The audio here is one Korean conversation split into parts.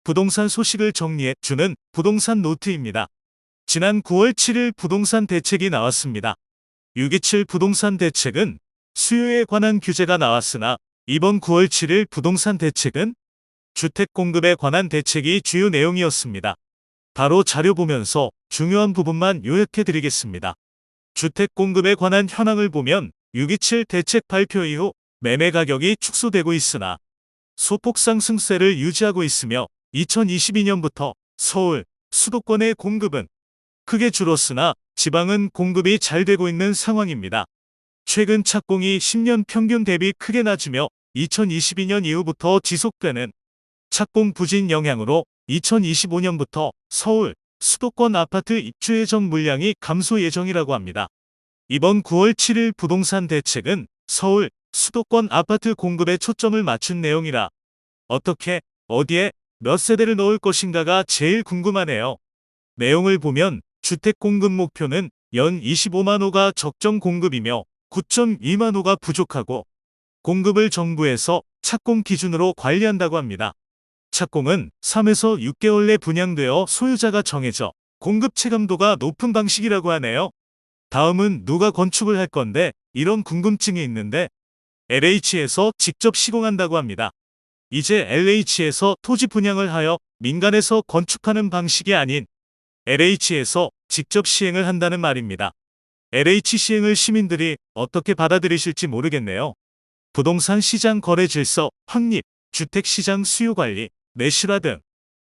부동산 소식을 정리해주는 부동산 노트입니다. 지난 9월 7일 부동산 대책이 나왔습니다. 627 부동산 대책은 수요에 관한 규제가 나왔으나 이번 9월 7일 부동산 대책은 주택 공급에 관한 대책이 주요 내용이었습니다. 바로 자료 보면서 중요한 부분만 요약해 드리겠습니다. 주택 공급에 관한 현황을 보면 627 대책 발표 이후 매매 가격이 축소되고 있으나 소폭 상승세를 유지하고 있으며 2022년부터 서울, 수도권의 공급은 크게 줄었으나 지방은 공급이 잘 되고 있는 상황입니다. 최근 착공이 10년 평균 대비 크게 낮으며 2022년 이후부터 지속되는 착공 부진 영향으로 2025년부터 서울, 수도권 아파트 입주 예정 물량이 감소 예정이라고 합니다. 이번 9월 7일 부동산 대책은 서울, 수도권 아파트 공급에 초점을 맞춘 내용이라 어떻게, 어디에, 몇 세대를 넣을 것인가가 제일 궁금하네요. 내용을 보면 주택 공급 목표는 연 25만 호가 적정 공급이며 9.2만 호가 부족하고 공급을 정부에서 착공 기준으로 관리한다고 합니다. 착공은 3에서 6개월 내 분양되어 소유자가 정해져 공급 체감도가 높은 방식이라고 하네요. 다음은 누가 건축을 할 건데 이런 궁금증이 있는데 LH에서 직접 시공한다고 합니다. 이제 LH에서 토지 분양을 하여 민간에서 건축하는 방식이 아닌 LH에서 직접 시행을 한다는 말입니다. LH 시행을 시민들이 어떻게 받아들이실지 모르겠네요. 부동산 시장 거래 질서, 확립, 주택시장 수요 관리, 내실화 등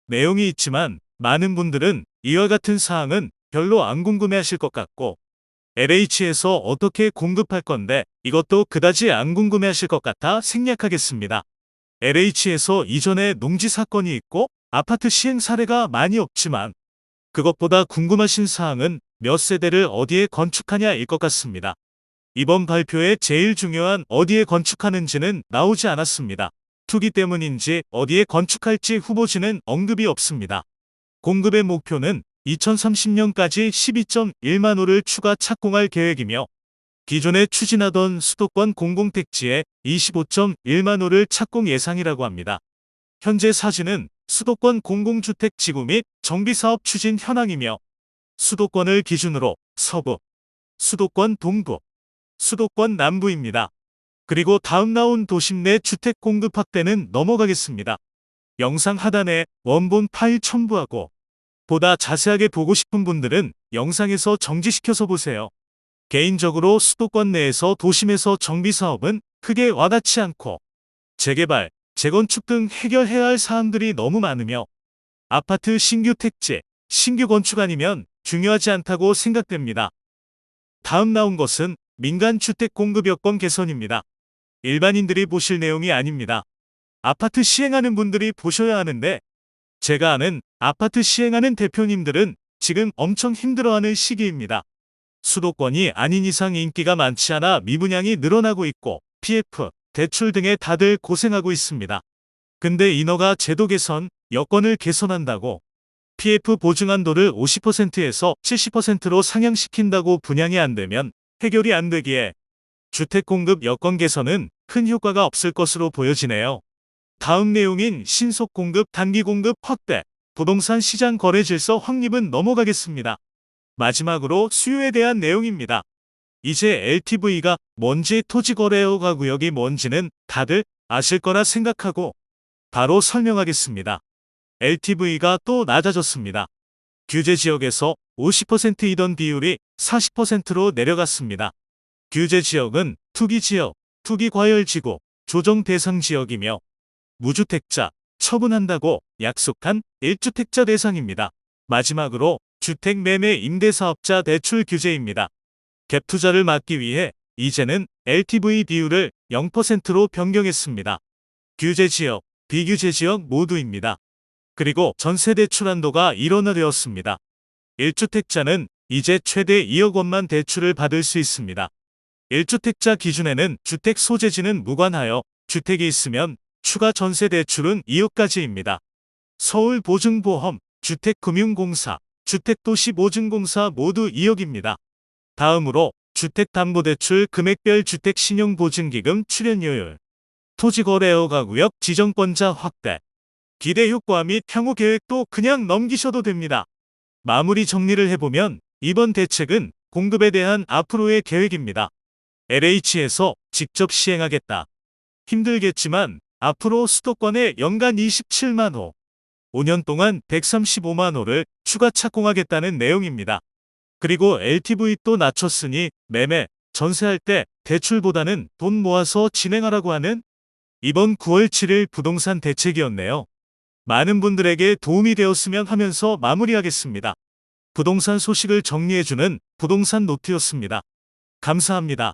내용이 있지만 많은 분들은 이와 같은 사항은 별로 안 궁금해하실 것 같고 LH에서 어떻게 공급할 건데 이것도 그다지 안 궁금해하실 것 같아 생략하겠습니다. LH에서 이전에 농지 사건이 있고 아파트 시행 사례가 많이 없지만 그것보다 궁금하신 사항은 몇 세대를 어디에 건축하냐일 것 같습니다. 이번 발표에 제일 중요한 어디에 건축하는지는 나오지 않았습니다. 투기 때문인지 어디에 건축할지 후보지는 언급이 없습니다. 공급의 목표는 2030년까지 12.1만 호를 추가 착공할 계획이며 기존에 추진하던 수도권 공공택지에 25.1만 호를 착공 예상이라고 합니다. 현재 사진은 수도권 공공주택 지구 및 정비사업 추진 현황이며 수도권을 기준으로 서부, 수도권 동부, 수도권 남부입니다. 그리고 다음 나온 도심 내 주택 공급 확대는 넘어가겠습니다. 영상 하단에 원본 파일 첨부하고 보다 자세하게 보고 싶은 분들은 영상에서 정지시켜서 보세요. 개인적으로 수도권 내에서 도심에서 정비사업은 크게 와닿지 않고 재개발, 재건축 등 해결해야 할 사항들이 너무 많으며 아파트 신규 택지, 신규 건축 아니면 중요하지 않다고 생각됩니다. 다음 나온 것은 민간 주택 공급 여건 개선입니다. 일반인들이 보실 내용이 아닙니다. 아파트 시행하는 분들이 보셔야 하는데 제가 아는 아파트 시행하는 대표님들은 지금 엄청 힘들어하는 시기입니다. 수도권이 아닌 이상 인기가 많지 않아 미분양이 늘어나고 있고 PF, 대출 등에 다들 고생하고 있습니다. 근데 인허가 제도 개선, 여건을 개선한다고 PF 보증 한도를 50%에서 70%로 상향시킨다고 분양이 안 되면 해결이 안 되기에 주택 공급 여건 개선은 큰 효과가 없을 것으로 보여지네요. 다음 내용인 신속 공급, 단기 공급 확대, 부동산 시장 거래 질서 확립은 넘어가겠습니다. 마지막으로 수요에 대한 내용입니다. 이제 LTV가 뭔지 토지거래허가 구역이 뭔지는 다들 아실 거라 생각하고 바로 설명하겠습니다. LTV가 또 낮아졌습니다. 규제 지역에서 50%이던 비율이 40%로 내려갔습니다. 규제 지역은 투기지역, 투기과열지구, 조정 대상 지역이며 무주택자, 처분한다고 약속한 1주택자 대상입니다. 마지막으로 주택 매매 임대사업자 대출 규제입니다. 갭 투자를 막기 위해 이제는 LTV 비율을 0%로 변경했습니다. 규제 지역, 비규제 지역 모두입니다. 그리고 전세 대출 한도가 일원화되었습니다. 1주택자는 이제 최대 2억 원만 대출을 받을 수 있습니다. 1주택자 기준에는 주택 소재지는 무관하여 주택이 있으면 추가 전세 대출은 2억까지입니다. 서울보증보험, 주택금융공사, 주택도시보증공사 모두 2억입니다. 다음으로 주택담보대출 금액별 주택신용보증기금 출연료율, 토지거래허가구역 지정권자 확대, 기대 효과 및 향후 계획도 그냥 넘기셔도 됩니다. 마무리 정리를 해보면 이번 대책은 공급에 대한 앞으로의 계획입니다. LH에서 직접 시행하겠다. 힘들겠지만 앞으로 수도권에 연간 27만 호, 5년 동안 135만 호를 추가 착공하겠다는 내용입니다. 그리고 LTV도 낮췄으니 매매, 전세할 때 대출보다는 돈 모아서 진행하라고 하는 이번 9월 7일 부동산 대책이었네요. 많은 분들에게 도움이 되었으면 하면서 마무리하겠습니다. 부동산 소식을 정리해주는 부동산 노트였습니다. 감사합니다.